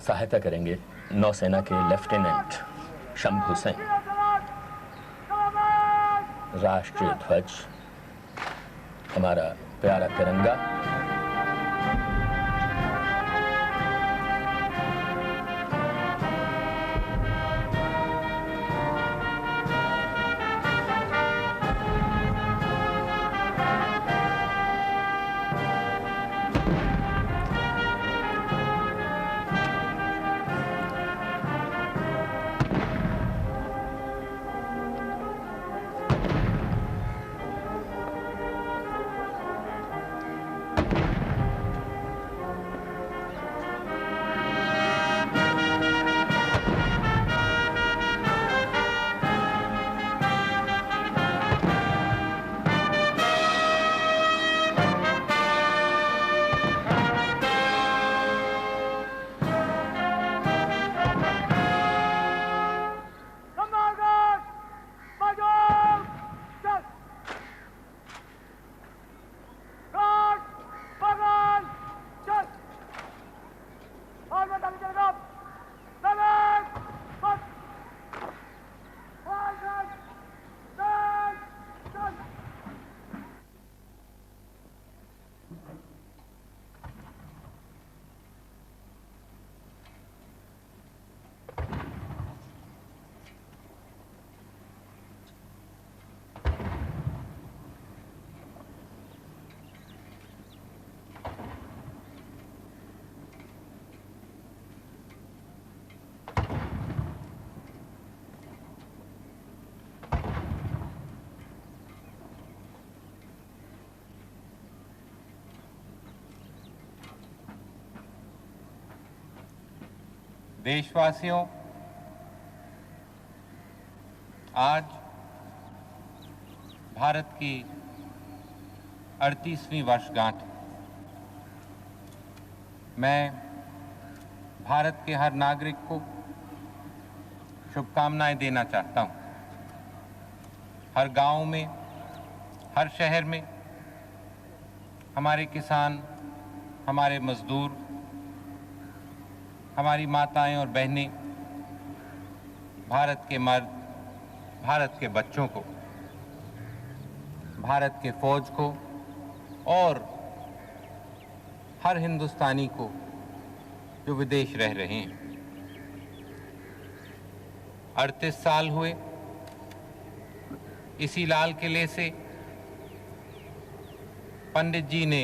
सहायता करेंगे नौसेना के लेफ्टिनेंट शंभू सिंह। राष्ट्रीय ध्वज, हमारा प्यारा तिरंगा, देशवासियों, आज भारत की 38वीं वर्षगांठ। मैं भारत के हर नागरिक को शुभकामनाएं देना चाहता हूं। हर गांव में, हर शहर में हमारे किसान, हमारे मजदूर, हमारी माताएं और बहनें, भारत के मर्द, भारत के बच्चों को, भारत के फौज को और हर हिंदुस्तानी को जो विदेश रह रहे हैं। 38 साल हुए इसी लाल किले से पंडित जी ने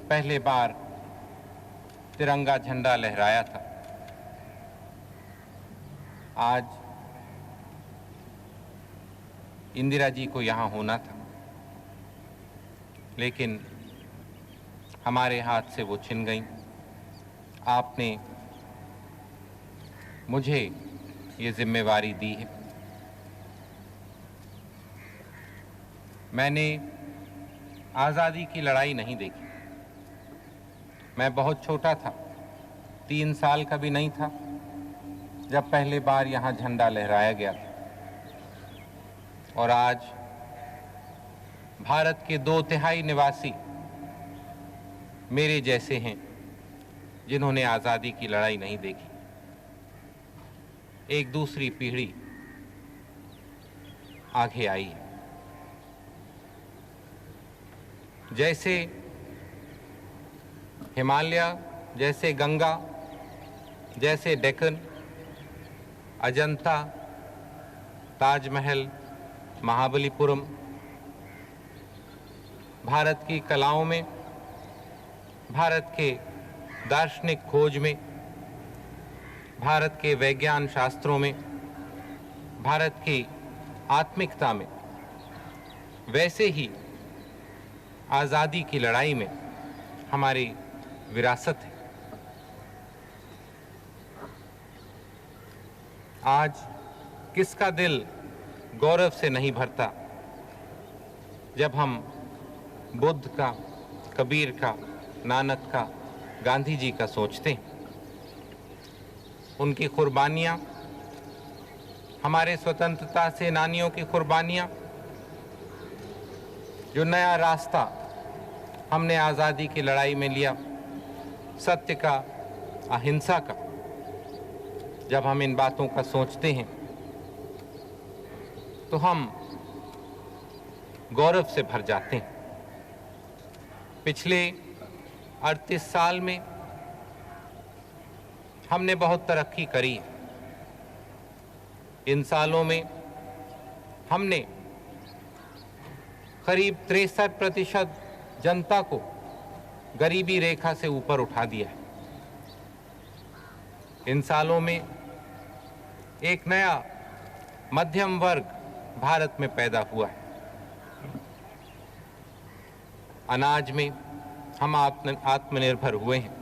पहले बार तिरंगा झंडा लहराया था। आज इंदिरा जी को यहाँ होना था, लेकिन हमारे हाथ से वो छिन गई। आपने मुझे ये जिम्मेवारी दी है। मैंने आज़ादी की लड़ाई नहीं देखी। मैं बहुत छोटा था, 3 साल का भी नहीं था जब पहली बार यहाँ झंडा लहराया गया। और आज भारत के 2/3 निवासी मेरे जैसे हैं जिन्होंने आज़ादी की लड़ाई नहीं देखी। एक दूसरी पीढ़ी आगे आई है। जैसे हिमालय, जैसे गंगा, जैसे डेक्कन, अजंता, ताजमहल, महाबलीपुरम, भारत की कलाओं में, भारत के दार्शनिक खोज में, भारत के वैज्ञान शास्त्रों में, भारत की आत्मिकता में, वैसे ही आज़ादी की लड़ाई में हमारी विरासत है। आज किसका दिल गौरव से नहीं भरता जब हम बुद्ध का, कबीर का, नानक का, गांधी जी का सोचते हैं। उनकी कुर्बानियाँ, हमारे स्वतंत्रता सेनानियों की कुर्बानियाँ, जो नया रास्ता हमने आज़ादी की लड़ाई में लिया, सत्य का, अहिंसा का, जब हम इन बातों का सोचते हैं तो हम गौरव से भर जाते हैं। पिछले 38 साल में हमने बहुत तरक्की करी है। इन सालों में हमने करीब 63% जनता को गरीबी रेखा से ऊपर उठा दिया है। इन सालों में एक नया मध्यम वर्ग भारत में पैदा हुआ है। अनाज में हम आत्मनिर्भर हुए हैं।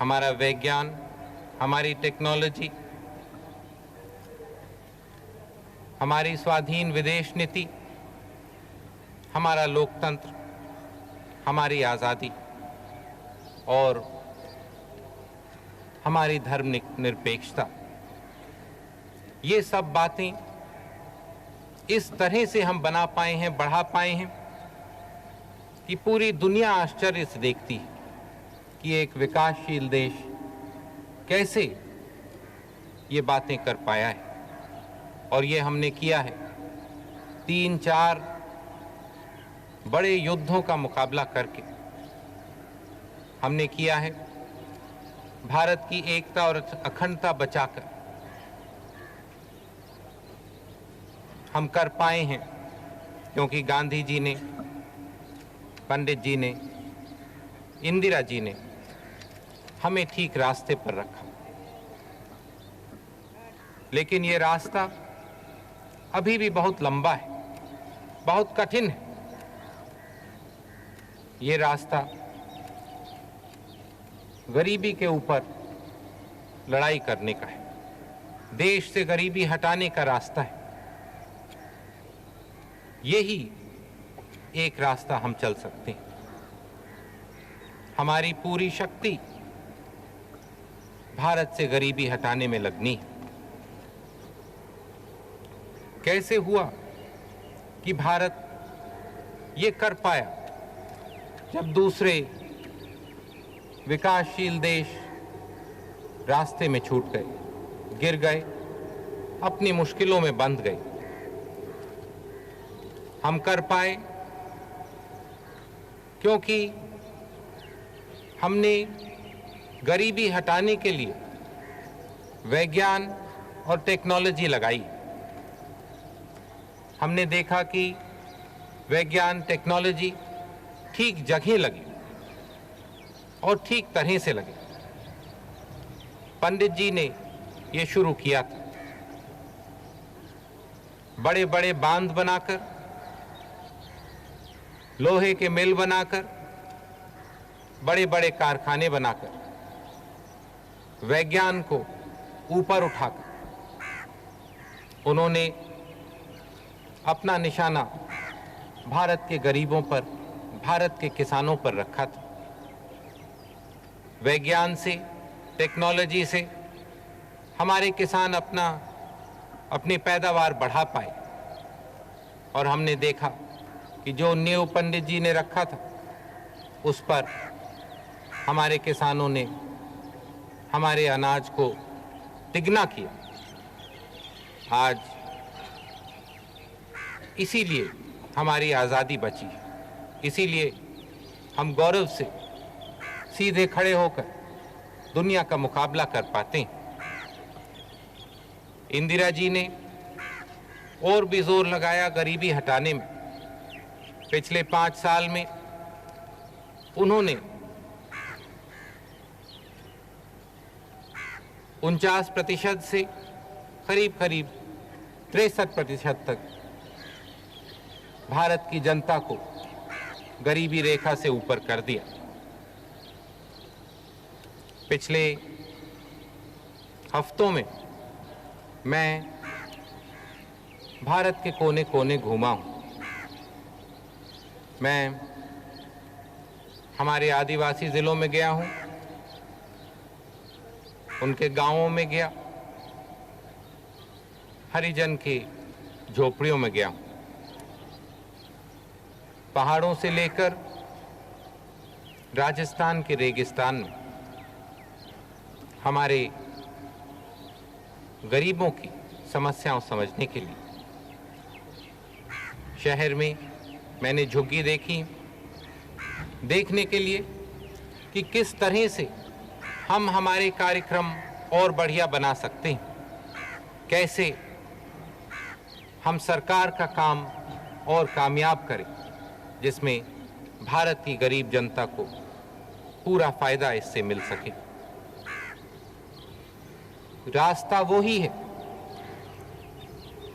हमारा विज्ञान, हमारी टेक्नोलॉजी, हमारी स्वाधीन विदेश नीति, हमारा लोकतंत्र, हमारी आज़ादी और हमारी धर्मनिरपेक्षता, ये सब बातें इस तरह से हम बना पाए हैं, बढ़ा पाए हैं कि पूरी दुनिया आश्चर्य से देखती है कि एक विकासशील देश कैसे ये बातें कर पाया है। और ये हमने किया है 3-4 बड़े युद्धों का मुकाबला करके। हमने किया है भारत की एकता और अखंडता बचाकर। हम कर पाए हैं क्योंकि गांधी जी ने, पंडित जी ने, इंदिरा जी ने हमें ठीक रास्ते पर रखा। लेकिन ये रास्ता अभी भी बहुत लंबा है, बहुत कठिन है। ये रास्ता गरीबी के ऊपर लड़ाई करने का है, देश से गरीबी हटाने का रास्ता है। यही एक रास्ता हम चल सकते हैं। हमारी पूरी शक्ति भारत से गरीबी हटाने में लगनी है। कैसे हुआ कि भारत ये कर पाया जब दूसरे विकासशील देश रास्ते में छूट गए, गिर गए, अपनी मुश्किलों में बंध गए? हम कर पाए क्योंकि हमने गरीबी हटाने के लिए विज्ञान और टेक्नोलॉजी लगाई। हमने देखा कि विज्ञान, टेक्नोलॉजी ठीक जगह लगी और ठीक तरह से लगे। पंडित जी ने ये शुरू किया था, बड़े बड़े बांध बनाकर, लोहे के मिल बनाकर, बड़े बड़े कारखाने बनाकर, विज्ञान को ऊपर उठाकर उन्होंने अपना निशाना भारत के गरीबों पर, भारत के किसानों पर रखा था। विज्ञान से, टेक्नोलॉजी से हमारे किसान अपनी पैदावार बढ़ा पाए। और हमने देखा कि जो नींव पंडित जी ने रखा था उस पर हमारे किसानों ने हमारे अनाज को तिगना किया। आज इसीलिए हमारी आज़ादी बची है, इसीलिए हम गौरव से सीधे खड़े होकर दुनिया का मुकाबला कर पाते हैं। इंदिरा जी ने और भी जोर लगाया गरीबी हटाने में। पिछले 5 साल में उन्होंने 49% से करीब 63% तक भारत की जनता को गरीबी रेखा से ऊपर कर दिया। पिछले हफ्तों में मैं भारत के कोने कोने घूमा हूँ। मैं हमारे आदिवासी ज़िलों में गया हूँ, उनके गांवों में गया, हरिजन की झोपड़ियों में गया हूँ। पहाड़ों से लेकर राजस्थान के रेगिस्तान में हमारे गरीबों की समस्याओं समझने के लिए। शहर में मैंने झुग्गी देखी देखने के लिए कि किस तरह से हम हमारे कार्यक्रम और बढ़िया बना सकते हैं, कैसे हम सरकार का काम और कामयाब करें जिसमें भारत की गरीब जनता को पूरा फायदा इससे मिल सके। रास्ता वो ही है,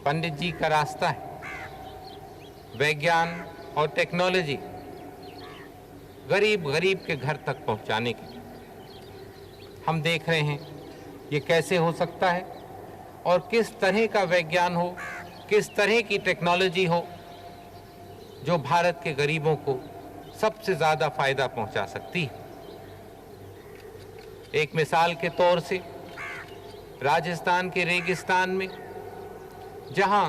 पंडित जी का रास्ता है, विज्ञान और टेक्नोलॉजी गरीब गरीब के घर तक पहुंचाने के। हम देख रहे हैं ये कैसे हो सकता है और किस तरह का विज्ञान हो, किस तरह की टेक्नोलॉजी हो जो भारत के गरीबों को सबसे ज़्यादा फायदा पहुंचा सकती है। एक मिसाल के तौर से राजस्थान के रेगिस्तान में जहां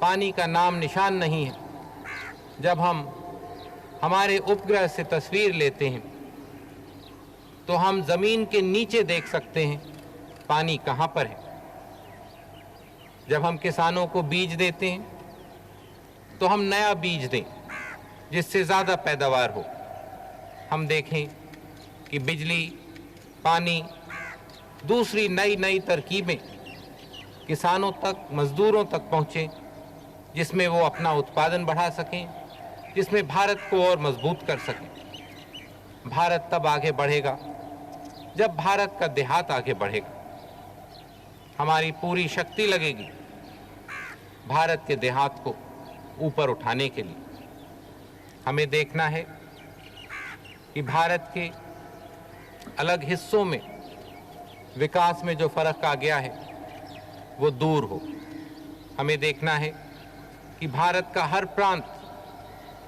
पानी का नाम निशान नहीं है, जब हम हमारे उपग्रह से तस्वीर लेते हैं तो हम जमीन के नीचे देख सकते हैं पानी कहां पर है। जब हम किसानों को बीज देते हैं तो हम नया बीज दें जिससे ज़्यादा पैदावार हो। हम देखें कि बिजली, पानी, दूसरी नई नई तरकीबें किसानों तक, मजदूरों तक पहुँचें जिसमें वो अपना उत्पादन बढ़ा सकें, जिसमें भारत को और मजबूत कर सकें। भारत तब आगे बढ़ेगा जब भारत का देहात आगे बढ़ेगा। हमारी पूरी शक्ति लगेगी भारत के देहात को ऊपर उठाने के लिए। हमें देखना है कि भारत के अलग हिस्सों में विकास में जो फर्क आ गया है वो दूर हो। हमें देखना है कि भारत का हर प्रांत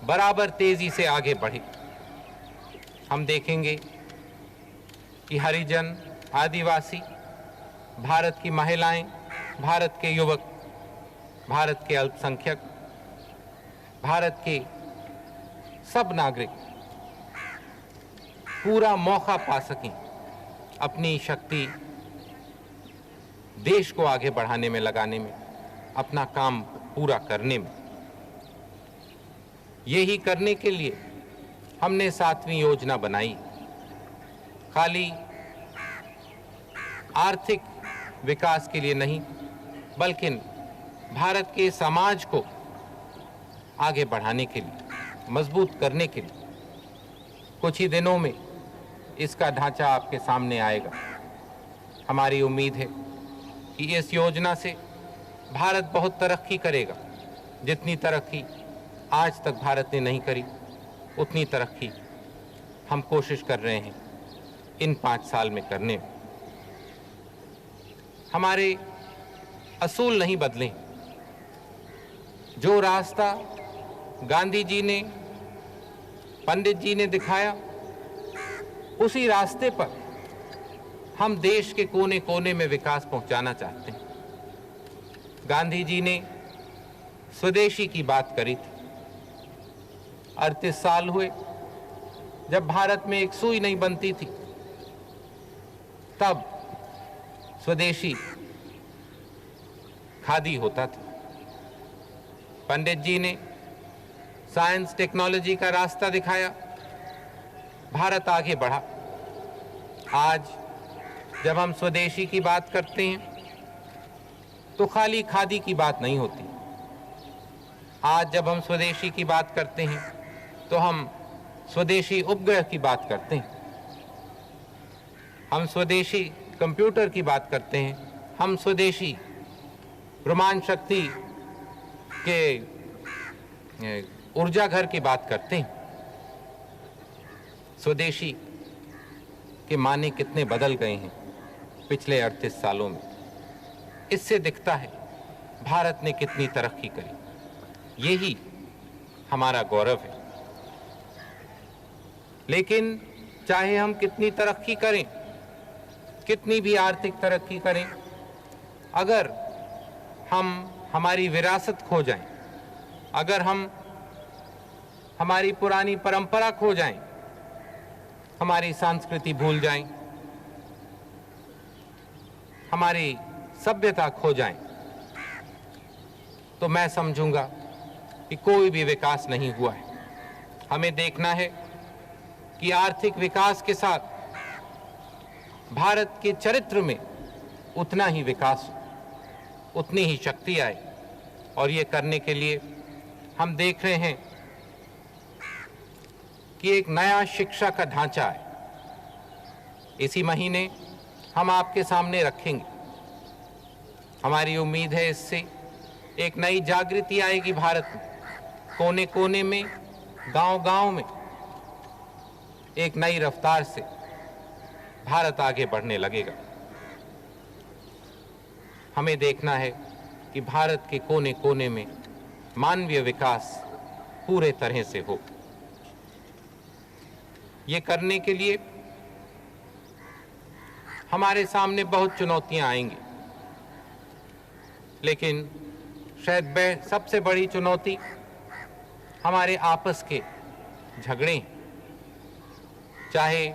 बराबर तेजी से आगे बढ़े। हम देखेंगे कि हरिजन, आदिवासी, भारत की महिलाएं, भारत के युवक, भारत के अल्पसंख्यक, भारत के सब नागरिक पूरा मौका पा सकें अपनी शक्ति देश को आगे बढ़ाने में लगाने में, अपना काम पूरा करने में। यही करने के लिए हमने 7वीं योजना बनाई। खाली आर्थिक विकास के लिए नहीं, बल्कि भारत के समाज को आगे बढ़ाने के लिए, मजबूत करने के लिए। कुछ ही दिनों में इसका ढांचा आपके सामने आएगा। हमारी उम्मीद है कि इस योजना से भारत बहुत तरक्की करेगा। जितनी तरक्की आज तक भारत ने नहीं करी, उतनी तरक्की हम कोशिश कर रहे हैं इन 5 साल में करने में। हमारे असूल नहीं बदले। जो रास्ता गांधी जी ने, पंडित जी ने दिखाया, उसी रास्ते पर हम देश के कोने कोने में विकास पहुंचाना चाहते हैं। गांधी जी ने स्वदेशी की बात करी थी। 38 साल हुए जब भारत में एक सुई नहीं बनती थी, तब स्वदेशी खादी होता था। पंडित जी ने साइंस टेक्नोलॉजी का रास्ता दिखाया, भारत आगे बढ़ा। आज जब हम स्वदेशी की बात करते हैं तो खाली खादी की बात नहीं होती। आज जब हम स्वदेशी की बात करते हैं तो हम स्वदेशी उपग्रह की बात करते हैं, हम स्वदेशी कंप्यूटर की बात करते हैं, हम स्वदेशी ब्रह्मांड शक्ति के ऊर्जा घर की बात करते हैं। स्वदेशी के माने कितने बदल गए हैं पिछले 38 सालों में। इससे दिखता है भारत ने कितनी तरक्की करी। यही हमारा गौरव है। लेकिन चाहे हम कितनी तरक्की करें, कितनी भी आर्थिक तरक्की करें, अगर हम हमारी विरासत खो जाएं, अगर हम हमारी पुरानी परंपरा खो जाएं, हमारी संस्कृति भूल जाएं, हमारी सभ्यता खो जाए तो मैं समझूंगा कि कोई भी विकास नहीं हुआ है। हमें देखना है कि आर्थिक विकास के साथ भारत के चरित्र में उतना ही विकास, उतनी ही शक्ति आए, और ये करने के लिए हम देख रहे हैं कि एक नया शिक्षा का ढांचा है। इसी महीने हम आपके सामने रखेंगे। हमारी उम्मीद है इससे एक नई जागृति आएगी भारत में, कोने कोने में, गांव-गांव में एक नई रफ्तार से भारत आगे बढ़ने लगेगा। हमें देखना है कि भारत के कोने कोने में मानवीय विकास पूरे तरह से हो। ये करने के लिए हमारे सामने बहुत चुनौतियां आएंगी, लेकिन शायद सबसे बड़ी चुनौती हमारे आपस के झगड़े हैं। चाहे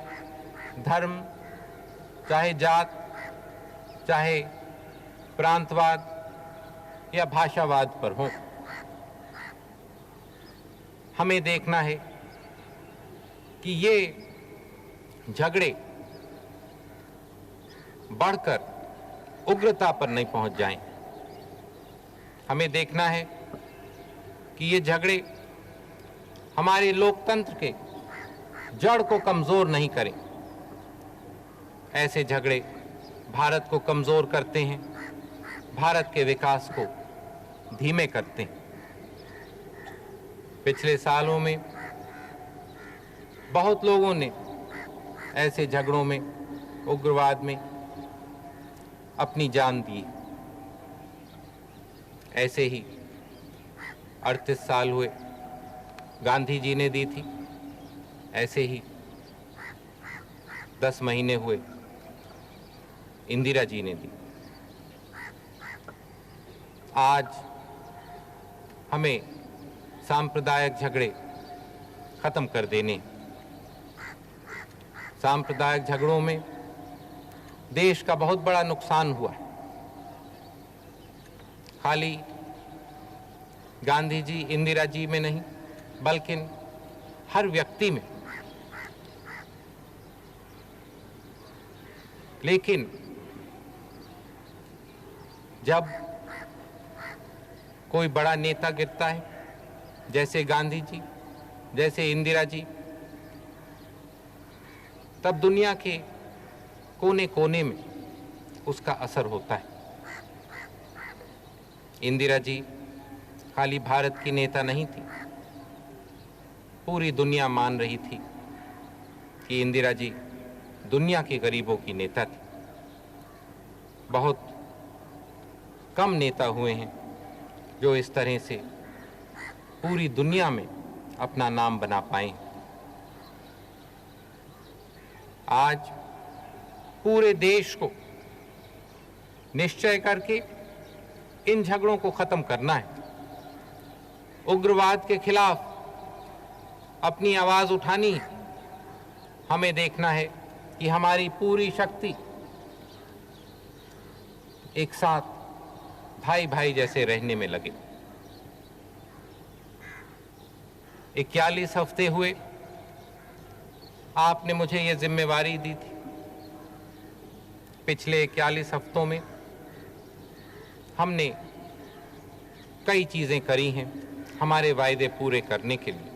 धर्म, चाहे जात, चाहे प्रांतवाद या भाषावाद पर हो। हमें देखना है कि ये झगड़े बढ़कर उग्रता पर नहीं पहुंच जाएं। हमें देखना है कि ये झगड़े हमारे लोकतंत्र के जड़ को कमजोर नहीं करें। ऐसे झगड़े भारत को कमजोर करते हैं, भारत के विकास को धीमे करते हैं। पिछले सालों में बहुत लोगों ने ऐसे झगड़ों में, उग्रवाद में अपनी जान दी। ऐसे ही 38 साल हुए गांधी जी ने दी थी, ऐसे ही 10 महीने हुए इंदिरा जी ने दी। आज हमें सांप्रदायिक झगड़े खत्म कर देने। सांप्रदायिक झगड़ों में देश का बहुत बड़ा नुकसान हुआ है। खाली गांधी जी, इंदिरा जी में नहीं, बल्कि हर व्यक्ति में। लेकिन जब कोई बड़ा नेता गिरता है, जैसे गांधी जी, जैसे इंदिरा जी, तब दुनिया के कोने कोने में उसका असर होता है। इंदिरा जी खाली भारत की नेता नहीं थी, पूरी दुनिया मान रही थी कि इंदिरा जी दुनिया के गरीबों की नेता थी। बहुत कम नेता हुए हैं जो इस तरह से पूरी दुनिया में अपना नाम बना पाए। आज पूरे देश को निश्चय करके इन झगड़ों को खत्म करना है। उग्रवाद के खिलाफ अपनी आवाज उठानी है। हमें देखना है कि हमारी पूरी शक्ति एक साथ भाई भाई जैसे रहने में लगे। 41 हफ्ते हुए आपने मुझे ये जिम्मेवारी दी थी। पिछले 41 हफ्तों में हमने कई चीजें करी हैं हमारे वायदे पूरे करने के लिए।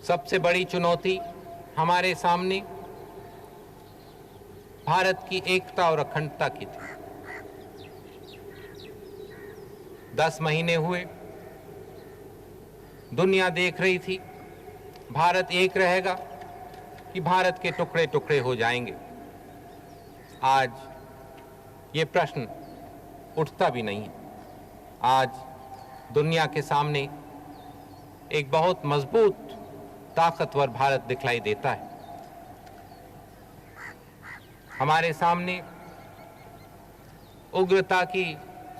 सबसे बड़ी चुनौती हमारे सामने भारत की एकता और अखंडता की थी। 10 महीने हुए दुनिया देख रही थी भारत एक रहेगा कि भारत के टुकड़े टुकड़े हो जाएंगे। आज ये प्रश्न उठता भी नहीं है। आज दुनिया के सामने एक बहुत मजबूत, ताकतवर भारत दिखलाई देता है। हमारे सामने उग्रता की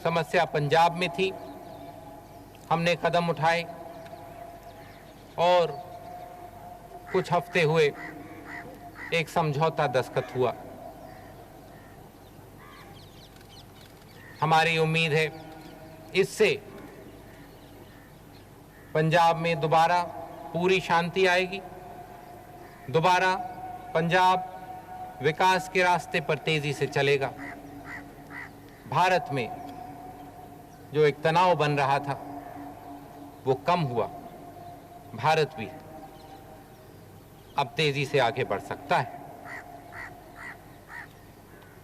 समस्या पंजाब में थी, हमने कदम उठाए और कुछ हफ्ते हुए एक समझौता दस्तखत हुआ। हमारी उम्मीद है इससे पंजाब में दोबारा पूरी शांति आएगी, दोबारा पंजाब विकास के रास्ते पर तेजी से चलेगा। भारत में जो एक तनाव बन रहा था वो कम हुआ, भारत भी अब तेजी से आगे बढ़ सकता है।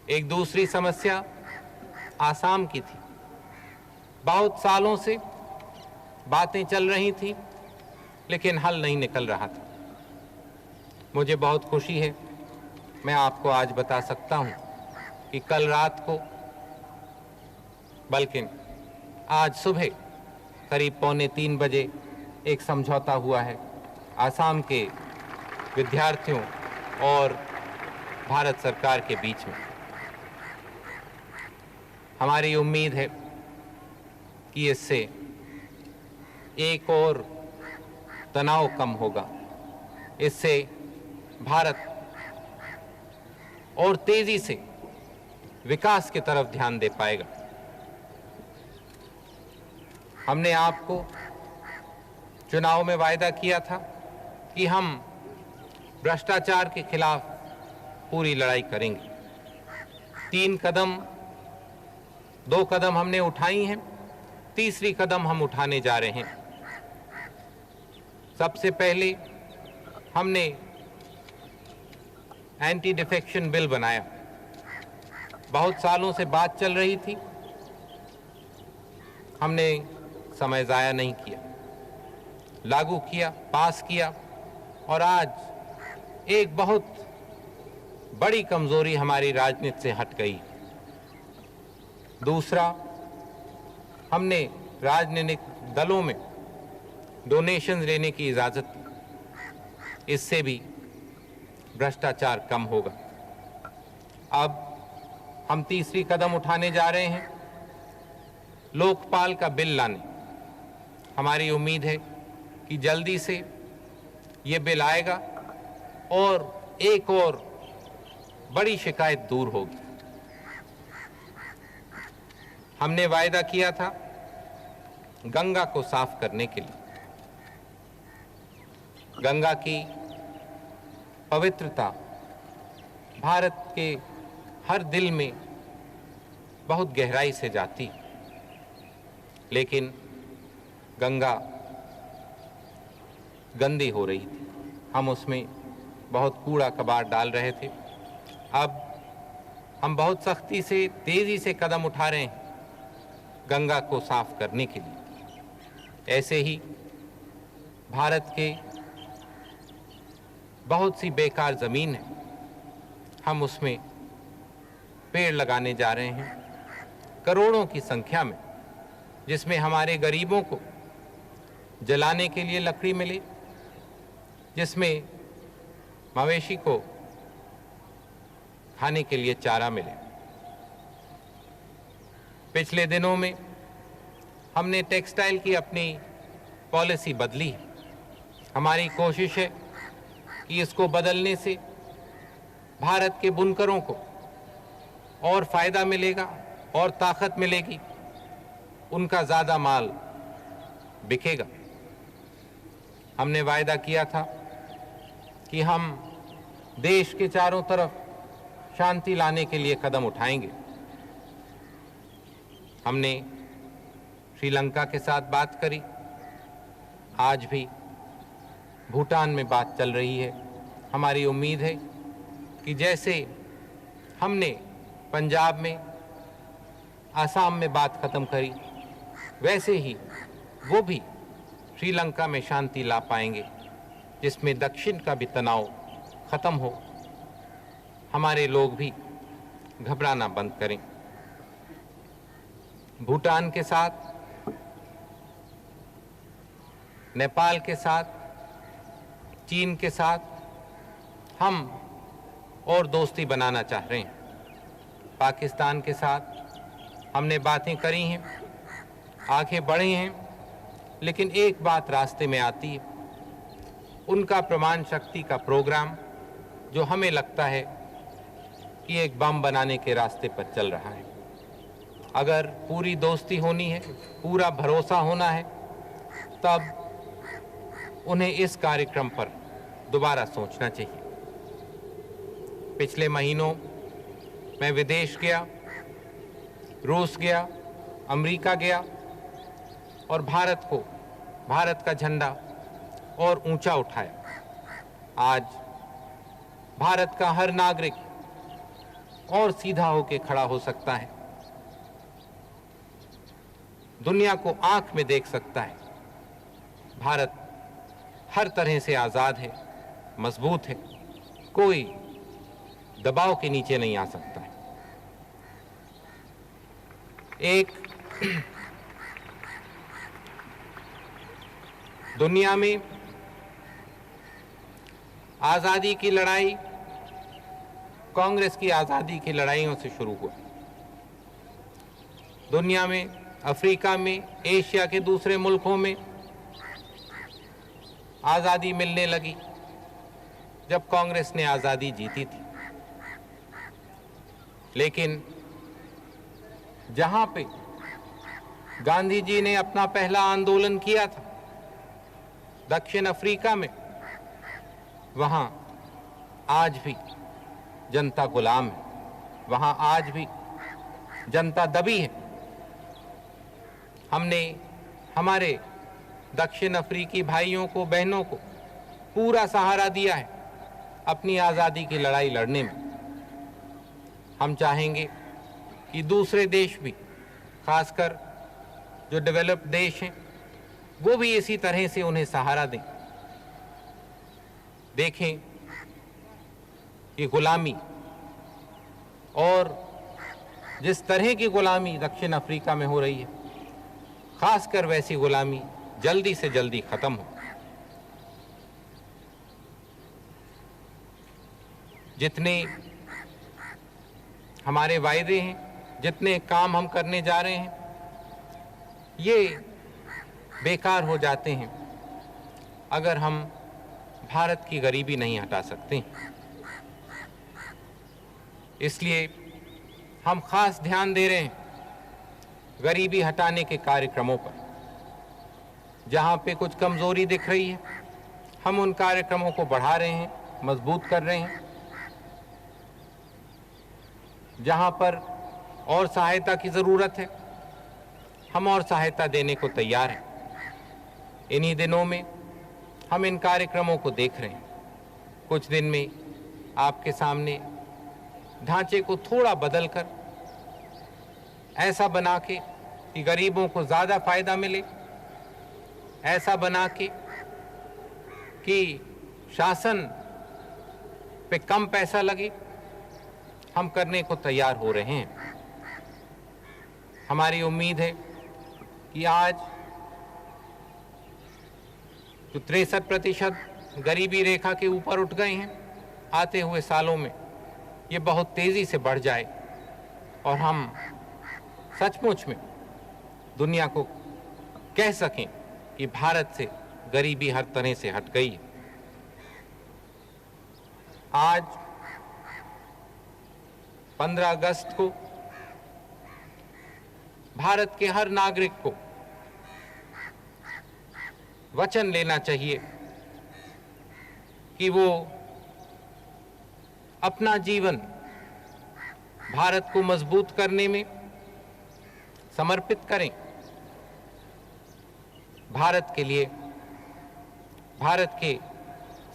एक दूसरी समस्या आसाम की थी। बहुत सालों से बातें चल रही थी लेकिन हल नहीं निकल रहा था। मुझे बहुत खुशी है, मैं आपको आज बता सकता हूं कि कल रात को, बल्कि आज सुबह करीब 2:45 बजे एक समझौता हुआ है आसाम के विद्यार्थियों और भारत सरकार के बीच में। हमारी उम्मीद है कि इससे एक और तनाव कम होगा, इससे भारत और तेजी से विकास की तरफ ध्यान दे पाएगा। हमने आपको चुनाव में वायदा किया था कि हम भ्रष्टाचार के खिलाफ पूरी लड़ाई करेंगे। 2 कदम हमने उठाई हैं, तीसरी कदम हम उठाने जा रहे हैं। सबसे पहले हमने एंटी डिफेक्शन बिल बनाया। बहुत सालों से बात चल रही थी, हमने समय ज़ाया नहीं किया, लागू किया, पास किया और आज एक बहुत बड़ी कमजोरी हमारी राजनीति से हट गई। दूसरा, हमने राजनीतिक दलों में डोनेशन लेने की इजाजत दी, इससे भी भ्रष्टाचार कम होगा। अब हम तीसरी कदम उठाने जा रहे हैं, लोकपाल का बिल लाने। हमारी उम्मीद है कि जल्दी से ये बिल आएगा और एक और बड़ी शिकायत दूर होगी। हमने वायदा किया था गंगा को साफ करने के लिए। गंगा की पवित्रता भारत के हर दिल में बहुत गहराई से जाती, लेकिन गंगा गंदी हो रही थी, हम उसमें बहुत कूड़ा कबाड़ डाल रहे थे। अब हम बहुत सख्ती से, तेजी से कदम उठा रहे हैं गंगा को साफ करने के लिए। ऐसे ही भारत के बहुत सी बेकार ज़मीन है, हम उसमें पेड़ लगाने जा रहे हैं करोड़ों की संख्या में, जिसमें हमारे गरीबों को जलाने के लिए लकड़ी मिले, जिसमें मवेशी को खाने के लिए चारा मिले। पिछले दिनों में हमने टेक्सटाइल की अपनी पॉलिसी बदली है। हमारी कोशिश है कि इसको बदलने से भारत के बुनकरों को और फायदा मिलेगा और ताकत मिलेगी, उनका ज़्यादा माल बिकेगा। हमने वायदा किया था कि हम देश के चारों तरफ शांति लाने के लिए कदम उठाएंगे। हमने श्रीलंका के साथ बात करी, आज भी भूटान में बात चल रही है। हमारी उम्मीद है कि जैसे हमने पंजाब में, आसाम में बात खत्म करी, वैसे ही वो भी श्रीलंका में शांति ला पाएंगे, जिसमें दक्षिण का भी तनाव खत्म हो, हमारे लोग भी घबराना बंद करें। भूटान के साथ, नेपाल के साथ, चीन के साथ हम और दोस्ती बनाना चाह रहे हैं। पाकिस्तान के साथ हमने बातें करी हैं, आगे बढ़े हैं, लेकिन एक बात रास्ते में आती है, उनका परमाणु शक्ति का प्रोग्राम जो हमें लगता है कि एक बम बनाने के रास्ते पर चल रहा है। अगर पूरी दोस्ती होनी है, पूरा भरोसा होना है, तब उन्हें इस कार्यक्रम पर दोबारा सोचना चाहिए। पिछले महीनों मैं विदेश गया, रूस गया, अमेरिका गया और भारत का झंडा और ऊंचा उठाया। आज भारत का हर नागरिक और सीधा होकर खड़ा हो सकता है, दुनिया को आंख में देख सकता है। भारत हर तरह से आजाद है, मजबूत है, कोई दबाव के नीचे नहीं आ सकता है। एक दुनिया में आजादी की लड़ाई कांग्रेस की आजादी की लड़ाइयों से शुरू हुआ। दुनिया में, अफ्रीका में, एशिया के दूसरे मुल्कों में आजादी मिलने लगी जब कांग्रेस ने आजादी जीती थी। लेकिन जहां पे गांधी जी ने अपना पहला आंदोलन किया था, दक्षिण अफ्रीका में, वहां आज भी जनता गुलाम है, वहां आज भी जनता दबी है। हमने हमारे दक्षिण अफ्रीकी भाइयों को, बहनों को पूरा सहारा दिया है अपनी आज़ादी की लड़ाई लड़ने में। हम चाहेंगे कि दूसरे देश भी, खासकर जो डेवलप्ड देश हैं, वो भी इसी तरह से उन्हें सहारा दें। देखें कि गुलामी, और जिस तरह की गुलामी दक्षिण अफ्रीका में हो रही है, खासकर वैसी गुलामी जल्दी से जल्दी खत्म हो। जितने हमारे वायदे हैं, जितने काम हम करने जा रहे हैं, ये बेकार हो जाते हैं अगर हम भारत की गरीबी नहीं हटा सकते। इसलिए हम खास ध्यान दे रहे हैं गरीबी हटाने के कार्यक्रमों पर। जहां पे कुछ कमजोरी दिख रही है, हम उन कार्यक्रमों को बढ़ा रहे हैं, मजबूत कर रहे हैं। जहां पर और सहायता की जरूरत है, हम और सहायता देने को तैयार हैं। इन्हीं दिनों में हम इन कार्यक्रमों को देख रहे हैं। कुछ दिन में आपके सामने ढांचे को थोड़ा बदलकर ऐसा बना के कि गरीबों को ज्यादा फायदा मिले, ऐसा बना के कि शासन पे कम पैसा लगे, हम करने को तैयार हो रहे हैं। हमारी उम्मीद है कि आज जो 63% गरीबी रेखा के ऊपर उठ गए हैं, आते हुए सालों में ये बहुत तेजी से बढ़ जाए और हम सचमुच में दुनिया को कह सकें कि भारत से गरीबी हर तरह से हट गई है। आज 15 अगस्त को भारत के हर नागरिक को वचन लेना चाहिए कि वो अपना जीवन भारत को मजबूत करने में समर्पित करें। भारत के लिए, भारत के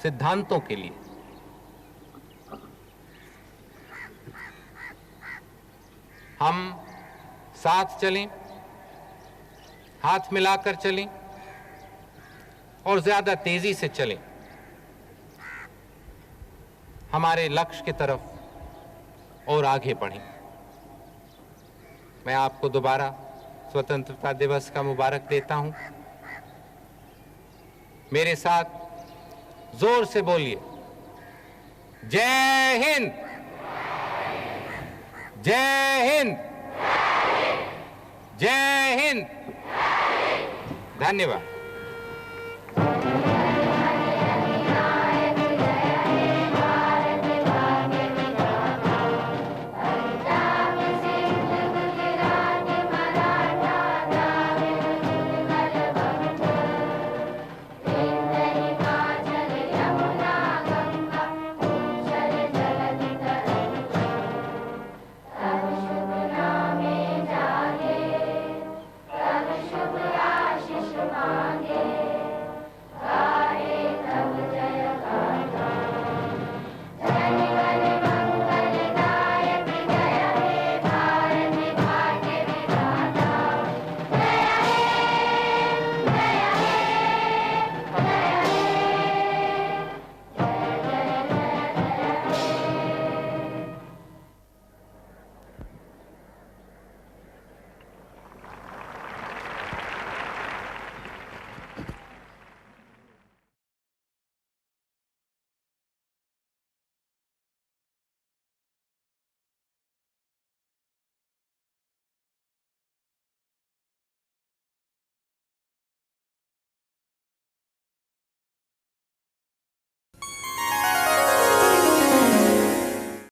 सिद्धांतों के लिए। हम साथ चलें, हाथ मिलाकर चलें और ज्यादा तेजी से चलें हमारे लक्ष्य की तरफ और आगे बढ़ें। मैं आपको दोबारा स्वतंत्रता दिवस का मुबारक देता हूं। मेरे साथ जोर से बोलिए, जय हिंद, जय हिंद, जय हिंद। धन्यवाद।